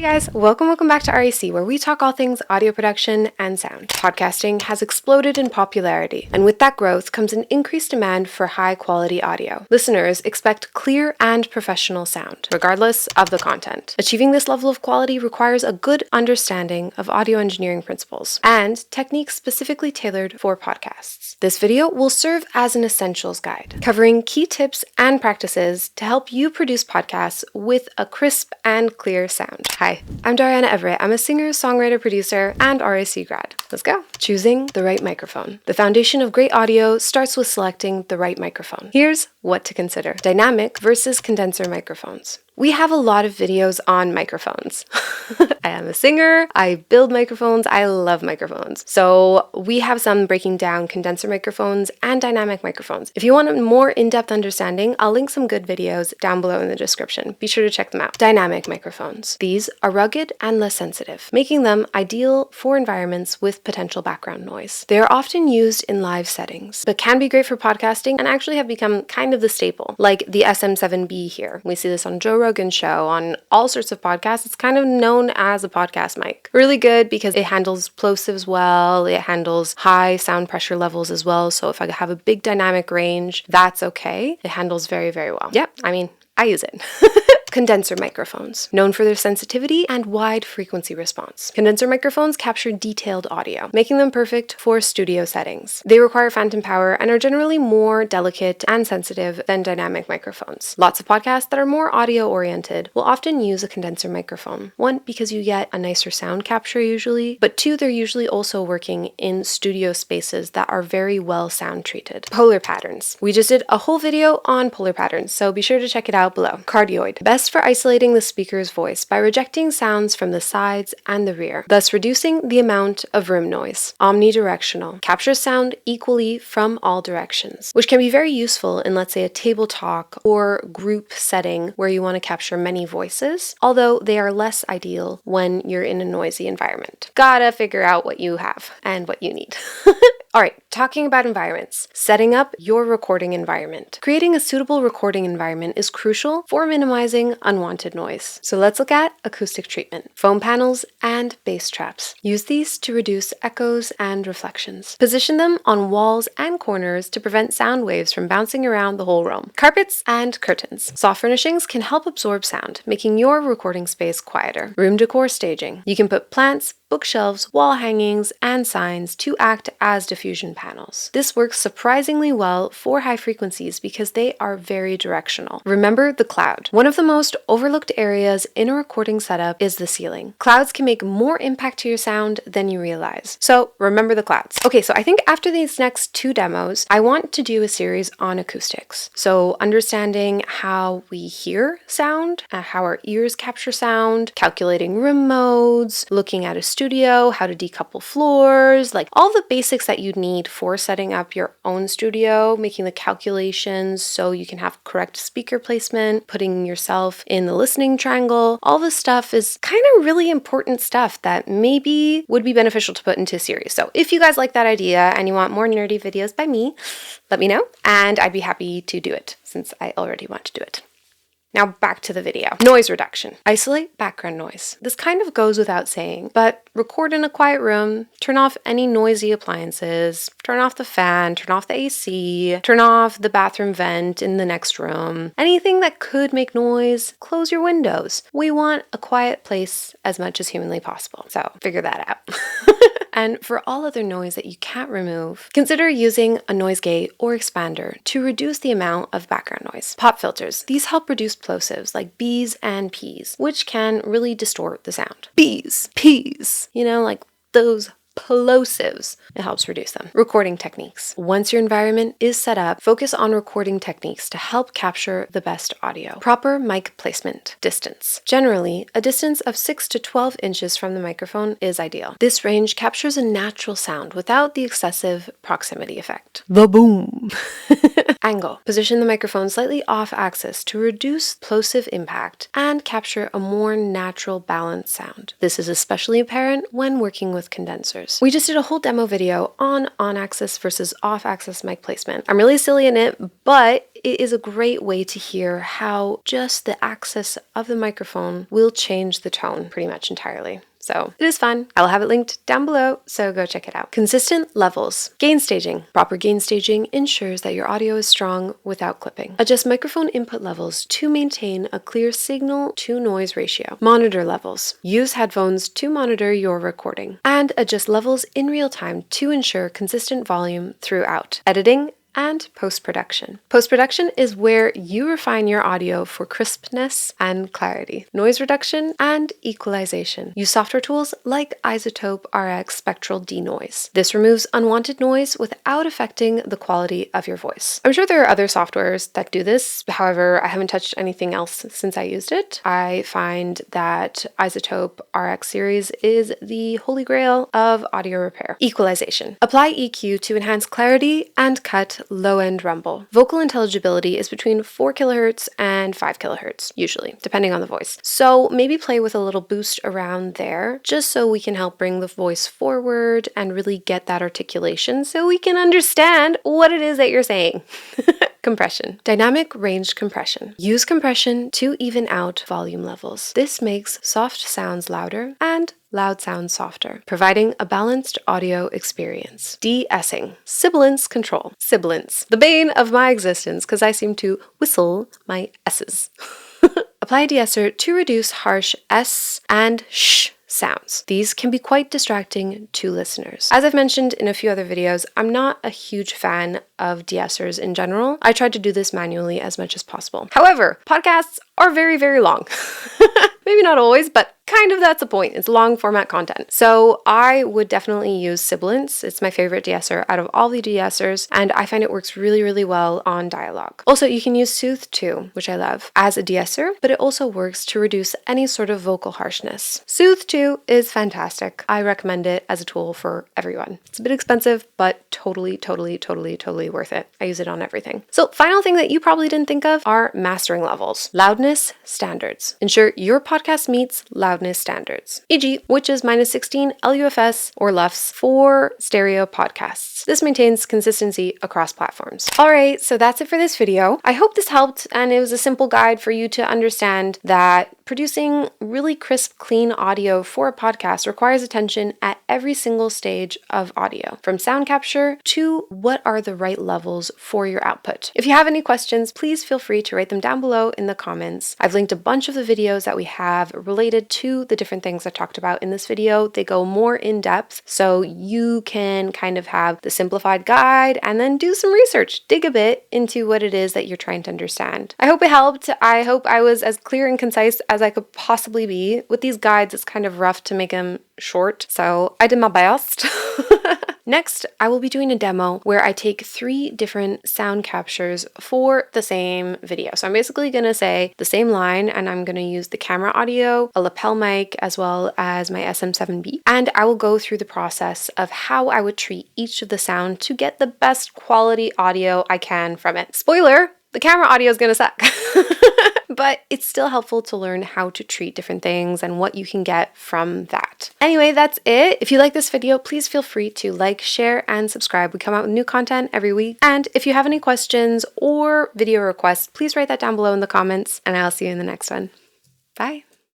guys, welcome back to RAC, where we talk all things audio production and sound. Podcasting has exploded in popularity, and with that growth comes an increased demand for high-quality audio. Listeners expect clear and professional sound, regardless of the content. Achieving this level of quality requires a good understanding of audio engineering principles and techniques specifically tailored for podcasts. This video will serve as an essentials guide, covering key tips and practices to help you produce podcasts with a crisp and clear sound. Hi, I'm Dariana Everett. I'm a singer, songwriter, producer, and RAC grad. Let's go. Choosing the right microphone. The foundation of great audio starts with selecting the right microphone. Here's what to consider. Dynamic versus condenser microphones. We have a lot of videos on microphones. I am a singer, I build microphones, I love microphones. So we have some breaking down condenser microphones and dynamic microphones. If you want a more in-depth understanding, I'll link some good videos down below in the description. Be sure to check them out. Dynamic microphones. These are rugged and less sensitive, making them ideal for environments with potential background noise. They are often used in live settings, but can be great for podcasting and actually have become kind of the staple, like the SM7B here. We see this on Joe Rogan's show, on all sorts of podcasts. It's kind of known as a podcast mic. Really good because it handles plosives well, it handles high sound pressure levels as well. So if I have a big dynamic range, that's okay. It handles very, very well. Yep, I use it. Condenser microphones, known for their sensitivity and wide frequency response. Condenser microphones capture detailed audio, making them perfect for studio settings. They require phantom power and are generally more delicate and sensitive than dynamic microphones. Lots of podcasts that are more audio-oriented will often use a condenser microphone. One, because you get a nicer sound capture usually, but two, they're usually also working in studio spaces that are very well sound treated. Polar patterns. We just did a whole video on polar patterns, so be sure to check it out below. Cardioid. Best for isolating the speaker's voice by rejecting sounds from the sides and the rear, thus reducing the amount of room noise. Omnidirectional. Captures sound equally from all directions, which can be very useful in, let's say, a table talk or group setting where you want to capture many voices, although they are less ideal when you're in a noisy environment. Gotta figure out what you have and what you need. All right, talking about environments. Setting up your recording environment. Creating a suitable recording environment is crucial for minimizing unwanted noise. So let's look at acoustic treatment. Foam panels and bass traps. Use these to reduce echoes and reflections. Position them on walls and corners to prevent sound waves from bouncing around the whole room. Carpets and curtains. Soft furnishings can help absorb sound, making your recording space quieter. Room decor staging. You can put plants, bookshelves, wall hangings, and signs to act as diffusion panels. This works surprisingly well for high frequencies because they are very directional. Remember the cloud. One of the most overlooked areas in a recording setup is the ceiling. Clouds can make more impact to your sound than you realize. So remember the clouds. Okay, so I think after these next two demos, I want to do a series on acoustics. So understanding how we hear sound, how our ears capture sound, calculating room modes, looking at a studio, how to decouple floors, like all the basics that you'd need for setting up your own studio, making the calculations so you can have correct speaker placement, putting yourself in the listening triangle. All this stuff is kind of really important stuff that maybe would be beneficial to put into a series. So if you guys like that idea and you want more nerdy videos by me, let me know and I'd be happy to do it since I already want to do it. Now back to the video. Noise reduction. Isolate background noise. This kind of goes without saying, but record in a quiet room, turn off any noisy appliances, turn off the fan, turn off the AC, turn off the bathroom vent in the next room. Anything that could make noise, close your windows. We want a quiet place as much as humanly possible. So figure that out. And for all other noise that you can't remove, consider using a noise gate or expander to reduce the amount of background noise. Pop filters. These help reduce plosives like B's and P's, which can really distort the sound. B's, P's, like those plosives. It helps reduce them. Recording techniques. Once your environment is set up, focus on recording techniques to help capture the best audio. Proper mic placement. Distance. Generally, a distance of 6 to 12 inches from the microphone is ideal. This range captures a natural sound without the excessive proximity effect. The boom. Angle. Position the microphone slightly off axis to reduce plosive impact and capture a more natural balanced sound. This is especially apparent when working with condensers. We just did a whole demo video on-axis versus off-axis mic placement. I'm really silly in it, but it is a great way to hear how just the axis of the microphone will change the tone pretty much entirely. So it is fun. I'll have it linked down below, so go check it out. Consistent levels. Gain staging. Proper gain staging ensures that your audio is strong without clipping. Adjust microphone input levels to maintain a clear signal to noise ratio. Monitor levels. Use headphones to monitor your recording. And adjust levels in real time to ensure consistent volume throughout. Editing and post-production. Post-production is where you refine your audio for crispness and clarity, noise reduction, and equalization. Use software tools like Isotope RX Spectral Denoise. This removes unwanted noise without affecting the quality of your voice. I'm sure there are other softwares that do this. However, I haven't touched anything else since I used it. I find that Isotope RX series is the holy grail of audio repair. Equalization. Apply EQ to enhance clarity and cut low-end rumble. Vocal intelligibility is between 4 kHz and 5 kHz, usually, depending on the voice. So maybe play with a little boost around there, just so we can help bring the voice forward and really get that articulation so we can understand what it is that you're saying. Compression. Dynamic range compression. Use compression to even out volume levels. This makes soft sounds louder and loud sounds softer, providing a balanced audio experience. De-essing. Sibilance control. Sibilance. The bane of my existence, because I seem to whistle my S's. Apply a de-esser to reduce harsh S and sh sounds. These can be quite distracting to listeners. As I've mentioned in a few other videos, I'm not a huge fan of de-essers in general. I tried to do this manually as much as possible. However, podcasts are very, very long. Maybe not always, but kind of that's the point. It's long format content. So I would definitely use Sibilance. It's my favorite de-esser out of all the de-essers, and I find it works really, really well on dialogue. Also, you can use Soothe too, which I love, as a de-esser, but it also works to reduce any sort of vocal harshness. Soothe too is fantastic. I recommend it as a tool for everyone. It's a bit expensive, but totally worth it. I use it on everything. So final thing that you probably didn't think of are mastering levels. Loudness standards. Ensure your podcast meets loudness standards, e.g., which is -16 LUFS or LUFS for stereo podcasts. This maintains consistency across platforms. All right, so that's it for this video. I hope this helped and it was a simple guide for you to understand that producing really crisp, clean audio for a podcast requires attention at every single stage of audio, from sound capture to what are the right levels for your output. If you have any questions, please feel free to write them down below in the comments. I've linked a bunch of the videos that we have related to the different things I talked about in this video. They go more in depth, so you can kind of have the simplified guide and then do some research, dig a bit into what it is that you're trying to understand. I hope it helped. I hope I was as clear and concise as I could possibly be. With these guides, it's kind of rough to make them short, so I did my best. Next, I will be doing a demo where I take 3 different sound captures for the same video. So I'm basically going to say the same line, and I'm going to use the camera audio, a lapel mic, as well as my SM7B. And I will go through the process of how I would treat each of the sound to get the best quality audio I can from it. Spoiler, the camera audio is going to suck. But it's still helpful to learn how to treat different things and what you can get from that. Anyway, that's it. If you like this video, please feel free to like, share, and subscribe. We come out with new content every week. And if you have any questions or video requests, please write that down below in the comments, and I'll see you in the next one. Bye.